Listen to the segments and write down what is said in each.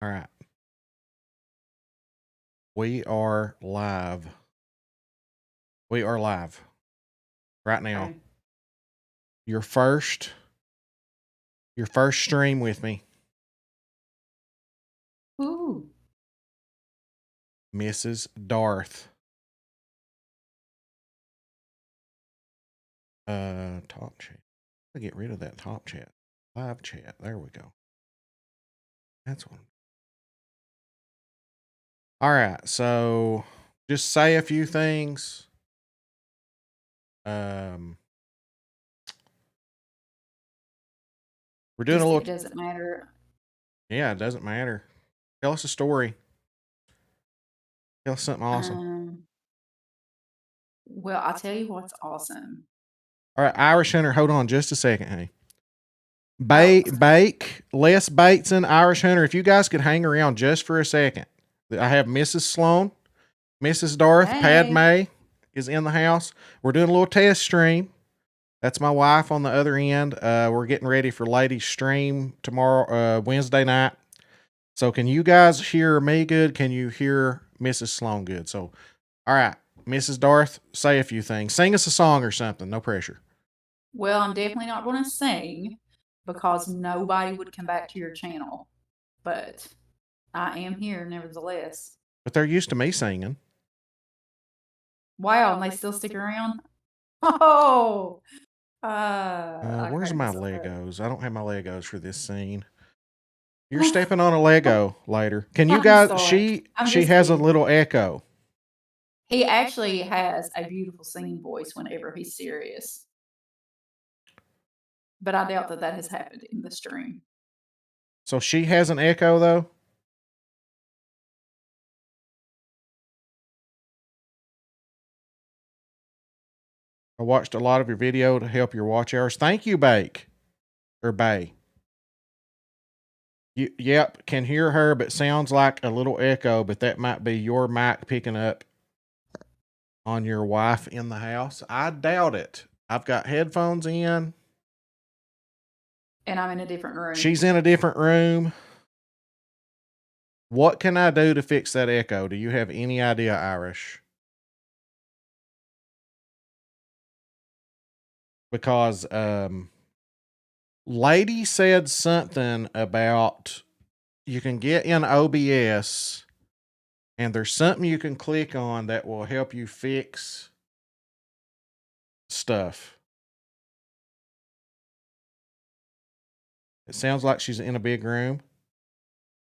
All right. We are live. We are live right now. Okay. Your first stream with me, Ooh. Mrs. Darth. Top chat. I get rid of that top chat. Live chat. There we go. That's one. All right. So just say a few things. We're doing a Just little. it doesn't matter. Yeah, it doesn't matter. Tell us a story. Tell us something awesome. Um, well, I'll tell you what's awesome. All right, Irish Hunter. Hold on just a second, honey. Oh, Bake, Les Bateson, Irish Hunter. If you guys could hang around just for a second, I have Mrs. Slone, Mrs. Darth, hey. Padme is in the house. We're doing a little test stream. That's my wife on the other end. We're getting ready for ladies stream tomorrow, Wednesday night. So can you guys hear me good? Can you hear Mrs. Sloan good? So, all right, Mrs. Darth, say a few things. Sing us a song or something. No pressure. Well, I'm definitely not going to sing because nobody would come back to your channel, but I am here nevertheless. But they're used to me singing. Wow, and they still stick around? Oh, I Where's cracked my myself Legos? I don't have my Legos for this scene. You're up. stepping on a Lego later. Can you I'm guys? sorry. She I'm she just has a teasing. little echo. He actually has a beautiful singing voice whenever he's serious, but I doubt that that has happened in the stream. So she has an echo though. I watched a lot of your video to help your watch hours. Thank you, Bake or Bay. Yep, can hear her, but sounds like a little echo. But that might be your mic picking up on your wife in the house. I doubt it. I've got headphones in. And I'm in a different room. She's in a different room. What can I do to fix that echo? Do you have any idea, Irish? Because lady said something about you can get in OBS and there's something you can click on that will help you fix stuff. It sounds like she's in a big room.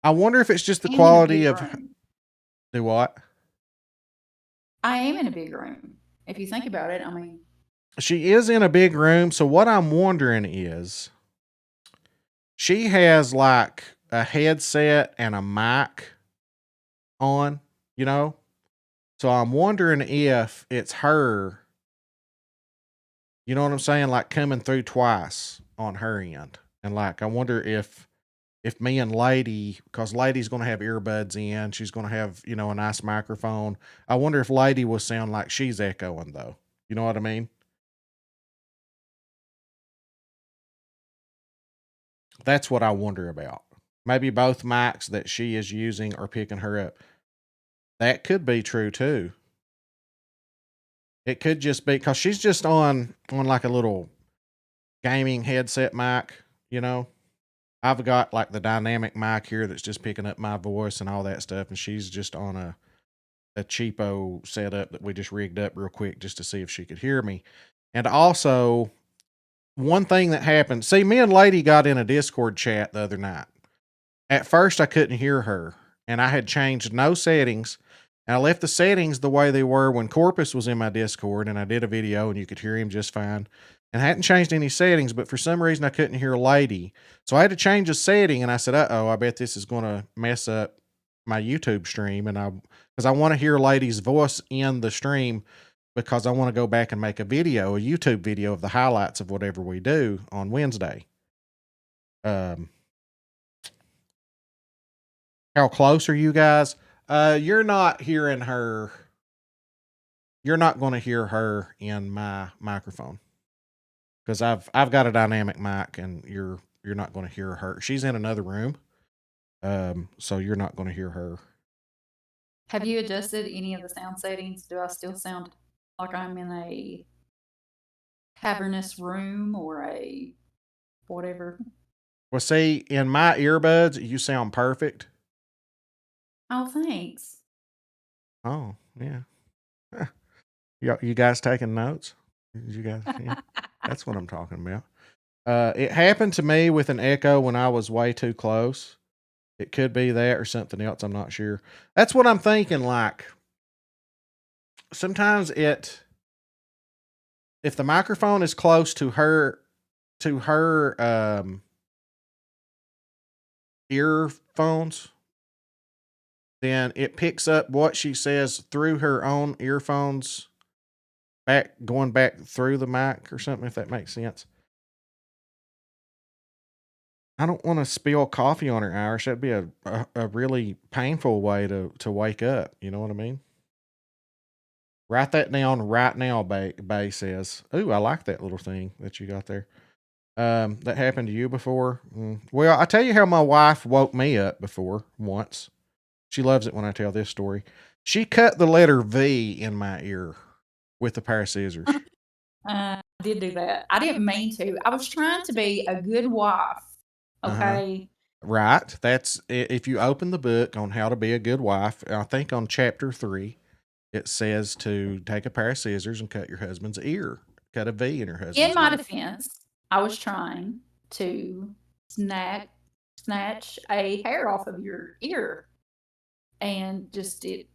I wonder if it's just the I am in a quality big of room. do what? I am in a big room. If you think about it, I mean, She is in a big room, so what I'm wondering is she has like a headset and a mic on, you know? So I'm wondering if it's her, you know what I'm saying? Like coming through twice on her end. And like, I wonder if me and Lady, because Lady's going to have earbuds in, she's going to have, you know, a nice microphone. I wonder if Lady will sound like she's echoing though. You know what I mean? That's what I wonder about. Maybe both mics that she is using are picking her up. That could be true too. It could just be because she's just on like a little gaming headset mic, you know. I've got like the dynamic mic here that's just picking up my voice and all that stuff, and she's just on a cheapo setup that we just rigged up real quick just to see if she could hear me. And also, one thing that happened, see, me and Lady got in a Discord chat the other night. At first, I couldn't hear her, and I had changed no settings. And I left the settings the way they were when Corpus was in my Discord, and I did a video, and you could hear him just fine. And I hadn't changed any settings, but for some reason, I couldn't hear Lady. So I had to change a setting, and I said, "Uh-oh, I bet this is going to mess up my YouTube stream." And because I want to hear Lady's voice in the stream, because I want to go back and make a video, a YouTube video of the highlights of whatever we do on Wednesday. Um, How close are you guys? You're not hearing her. You're not going to hear her in my microphone because I've got a dynamic mic, and you're not going to hear her. She's in another room, So you're not going to hear her. Have you adjusted any of the sound settings? Do I still sound like I'm in a cavernous room or a whatever? Well, see, in my earbuds, you sound perfect. Oh, thanks. Oh, yeah. You guys taking notes? You guys, yeah. That's what I'm talking about. It happened to me with an echo when I was way too close. It could be that or something else. I'm not sure. That's what I'm thinking. Like sometimes if the microphone is close to her earphones, then it picks up what she says through her own earphones, going back through the mic or something. If that makes sense. I don't want to spill coffee on her, Irish. That'd be a really painful way to wake up. You know what I mean? Write that down right now, Bay says. Ooh, I like that little thing that you got there. That happened to you before? Well, I tell you how my wife woke me up before once. She loves it when I tell this story. She cut the letter V in my ear with a pair of scissors. I did do that. I didn't mean to. I was trying to be a good wife. Okay. Right. That's if you open the book on how to be a good wife, I think on chapter 3, it says to take a pair of scissors and cut your husband's ear. Cut a V in your husband's In my ear. defense, I was trying to snatch a hair off of your ear, and just it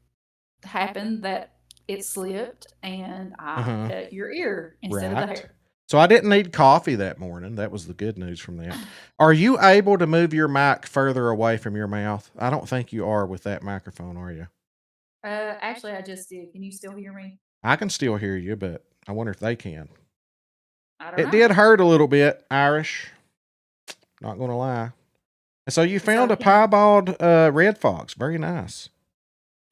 happened that it slipped, and I cut your ear instead of the Right. hair. So I didn't need coffee that morning. That was the good news from that. Are you able to move your mic further away from your mouth? I don't think you are with that microphone, are you? Actually, I just did. Can you still hear me? I can still hear you, but I wonder if they can. I don't It know. did hurt a little bit, Irish. Not going to lie. And so you found a can piebald red fox. Very nice.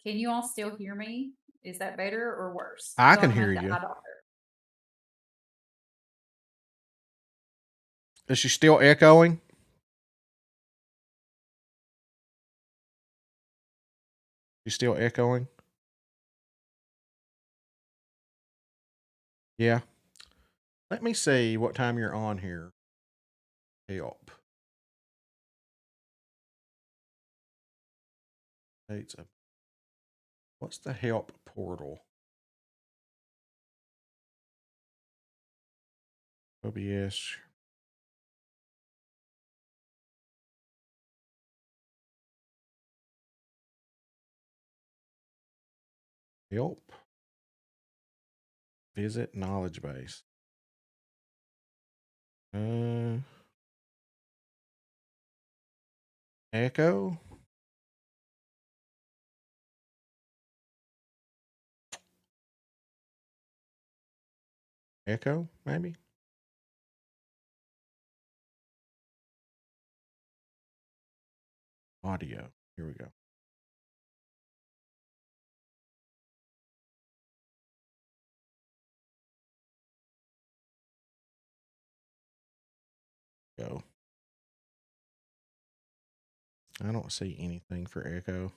you all still hear me? Is that better or worse? I So can I'm gonna hear have to you. eye doctor. Is she still echoing? She's still echoing? Yeah. Let me see what time you're on here. Help. What's the help portal? OBS. Help. Visit knowledge base. Echo. Echo, maybe. Audio. Here we go. Go. I don't see anything for echo.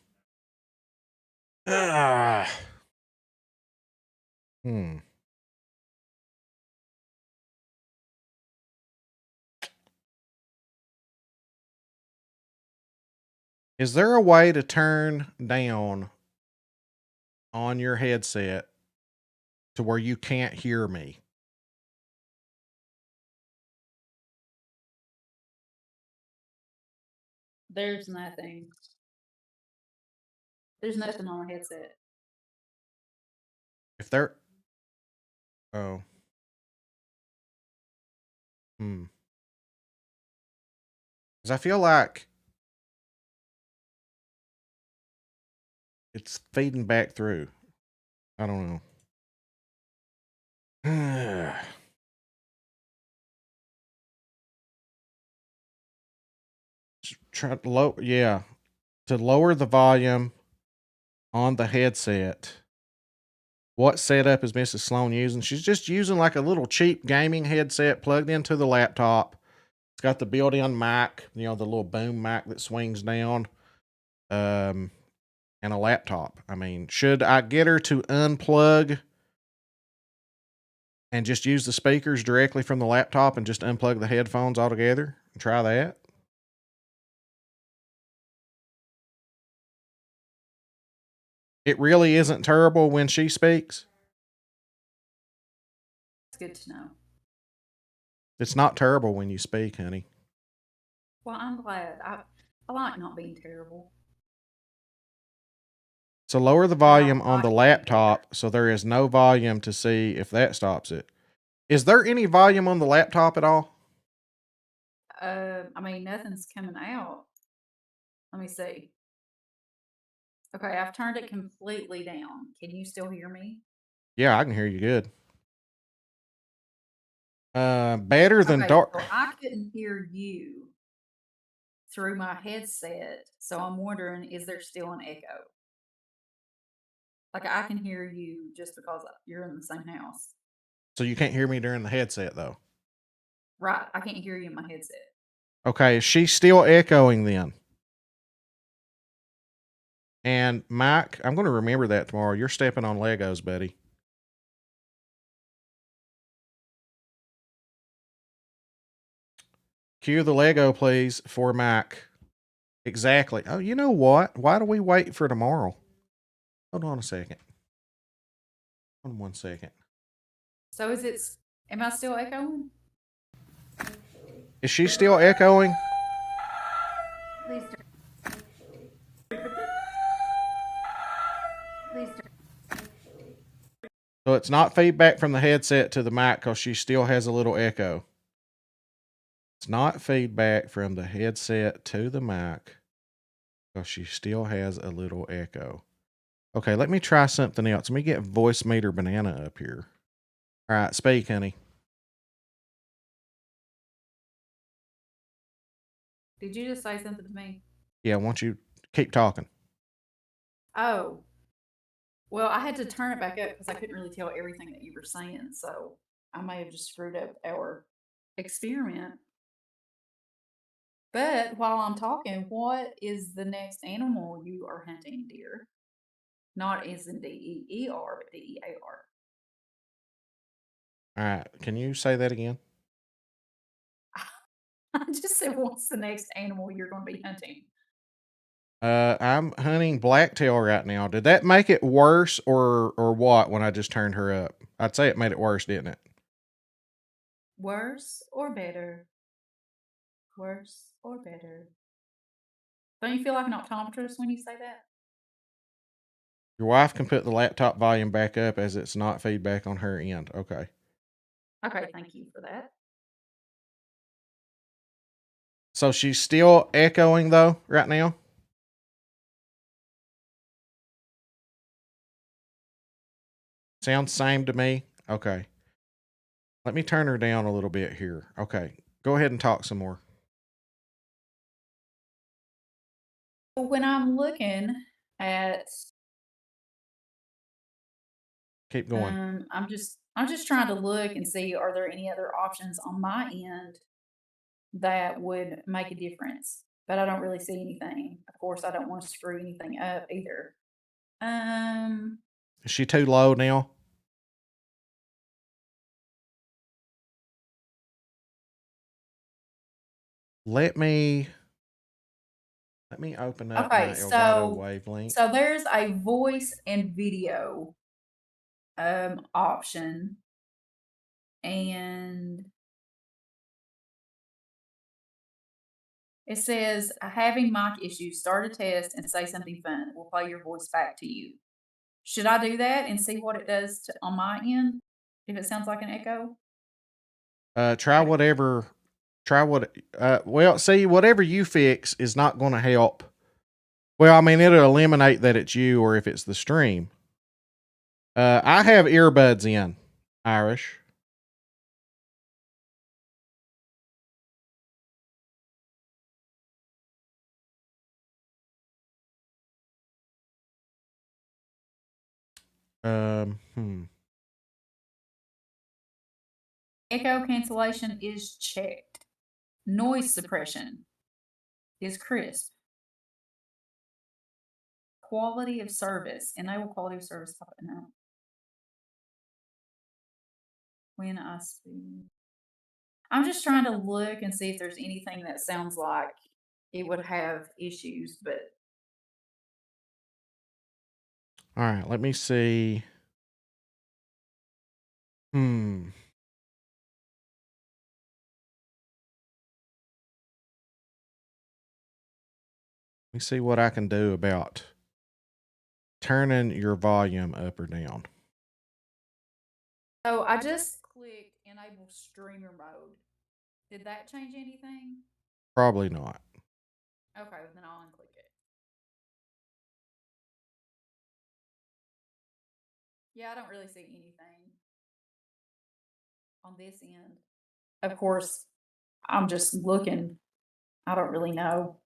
Ah. Hmm. Is there a way to turn down on your headset to where you can't hear me? There's nothing. There's nothing on the headset. If there Oh. Cuz I feel like it's feeding back through. I don't know. Try to to lower the volume on the headset. What setup is Mrs. Slone using? She's just using like a little cheap gaming headset plugged into the laptop It's got the built-in mic, the little boom mic that swings down, and a laptop. I mean, should I get her to unplug and just use the speakers directly from the laptop and just unplug the headphones altogether and try that? It really isn't terrible when she speaks. It's good to know. It's not terrible when you speak, honey. Well, I'm glad. I like not being terrible. So lower the And I volume on like the being better. laptop so there is no volume to see if that stops it. Is there any volume on the laptop at all? I mean, nothing's coming out. Let me see. Okay, I've turned it completely down. Can you still hear me? Yeah, I can hear you good. Better than Okay, Darth. so I couldn't hear you through my headset, so I'm wondering, is there still an echo? Like I can hear you just because you're in the same house. So you can't hear me during the headset though. Right, I can't hear you in my headset. Okay, is she still echoing then? And Mike, I'm going to remember that tomorrow. You're stepping on Legos, buddy. Cue the Lego, please, for Mike. Exactly. Oh, you know what? Why do we wait for tomorrow? Hold on a second. Hold on 1 second. So am I still echoing? Is she still echoing? Please please So it's not feedback from the headset to the mic because she still has a little echo. It's not feedback from the headset to the mic because she still has a little echo. Okay, let me try something else. Let me get Voice Meter Banana up here. All right, speak, honey. Did you just say something to me? Yeah, why don't you keep talking? Oh, well, I had to turn it back up because I couldn't really tell everything that you were saying, so I may have just screwed up our experiment. But while I'm talking, what is the next animal you are hunting, dear? Not as in DEER, but DEAR. All right, can you say that again? I just said, what's the next animal you're going to be hunting? I'm hunting blacktail right now. Did that make it worse or what when I just turned her up? I'd say it made it worse, didn't it? Worse or better? Worse or better? Don't you feel like an optometrist when you say that? Your wife can put the laptop volume back up as it's not feedback on her end. Okay. Okay, thank you for that. So she's still echoing though right now? Sounds same to me. Okay. Let me turn her down a little bit here. Okay. Go ahead and talk some more. When I'm looking at, Keep going. I'm just trying to look and see, are there any other options on my end that would make a difference? But I don't really see anything. Of course, I don't want to screw anything up either. Um, Is she too low now? Let me open up okay, my Elgato so wavelength. there's a voice and video option, and it says having mic issues, start a test and say something fun. We'll play your voice back to you. Should I do that and see what it does on my end? If it sounds like an echo? Try whatever. Try what. Well, see, whatever you fix is not going to help. Well, I mean, it'll eliminate that it's you or if it's the stream. I have earbuds in, Irish. Hmm. Echo cancellation is checked. Noise suppression is crisp. Quality of service. Enable quality of service. No. When I speak. I'm just trying to look and see if there's anything that sounds like it would have issues, but All right, let me see. Hmm. Let me see what I can do about turning your volume up or down. so I just clicked enable streamer mode. Did that change anything? Probably not. Okay, well, then I'll unclick it. Yeah, I don't really see anything on this end. Of course, I'm just looking. I don't really know.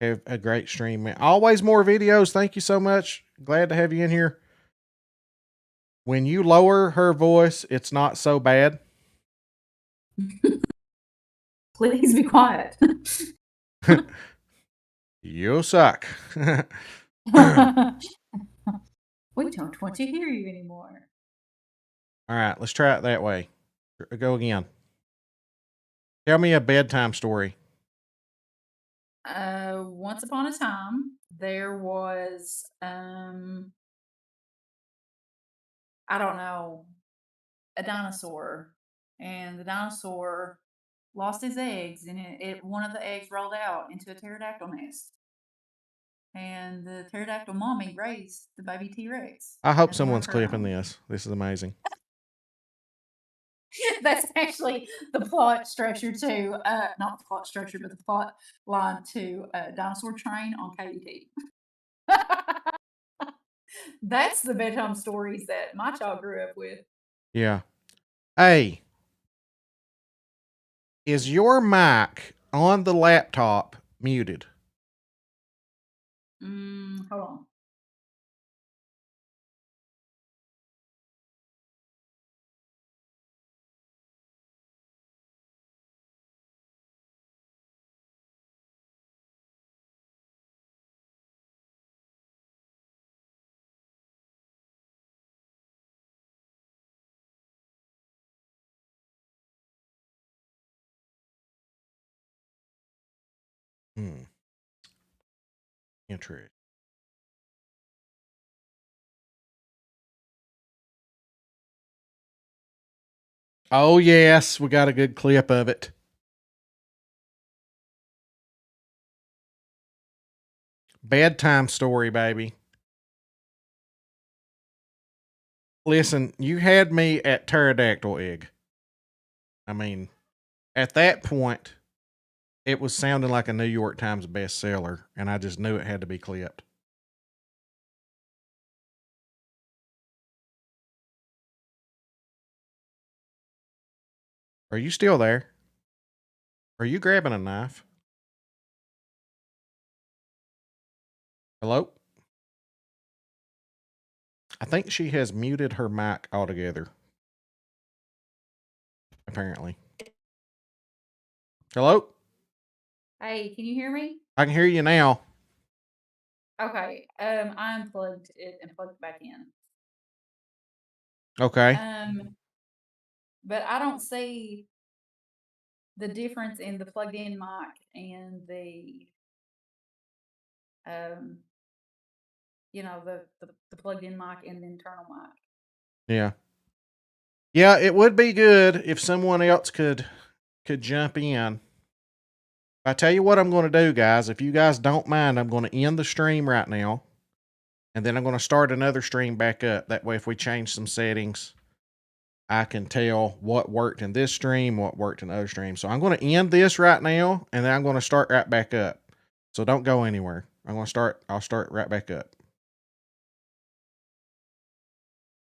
Have a great stream, man. Always more videos. Thank you so much. Glad to have you in here. When you lower her voice, it's not so bad. Please be quiet. You suck. We don't want to hear you anymore. All right, let's try it that way. Go again. Tell me a bedtime story. Once upon a time, there was I don't know, a dinosaur, and the dinosaur lost his eggs, and one of the eggs rolled out into a pterodactyl nest, and the pterodactyl mommy raised the baby T Rex I hope as one of someone's her clipping own. this. This is amazing. That's actually the plot structure to not the plot structure, but the plot line to Dinosaur Train on KUT. That's the bedtime stories that my child grew up with. Yeah. Hey, is your mic on the laptop muted? Hold on. Interesting. Oh, yes. We got a good clip of it. Bedtime story, baby. Listen, you had me at pterodactyl egg. I mean, at that point, it was sounding like a New York Times bestseller, and I just knew it had to be clipped. Are you still there? Are you grabbing a knife? Hello? I think she has muted her mic altogether. Apparently. Hello? Hey, can you hear me? I can hear you now. Okay. I unplugged it and plugged it back in. Okay. But I don't see the difference in the plugged in mic and the the plugged in mic and the internal mic. Yeah. Yeah, it would be good if someone else could jump in. I tell you what I'm going to do, guys. If you guys don't mind, I'm going to end the stream right now. And then I'm going to start another stream back up. That way, if we change some settings, I can tell what worked in this stream, what worked in other streams. So I'm going to end this right now, and then I'm going to start right back up. So don't go anywhere. I'll start right back up.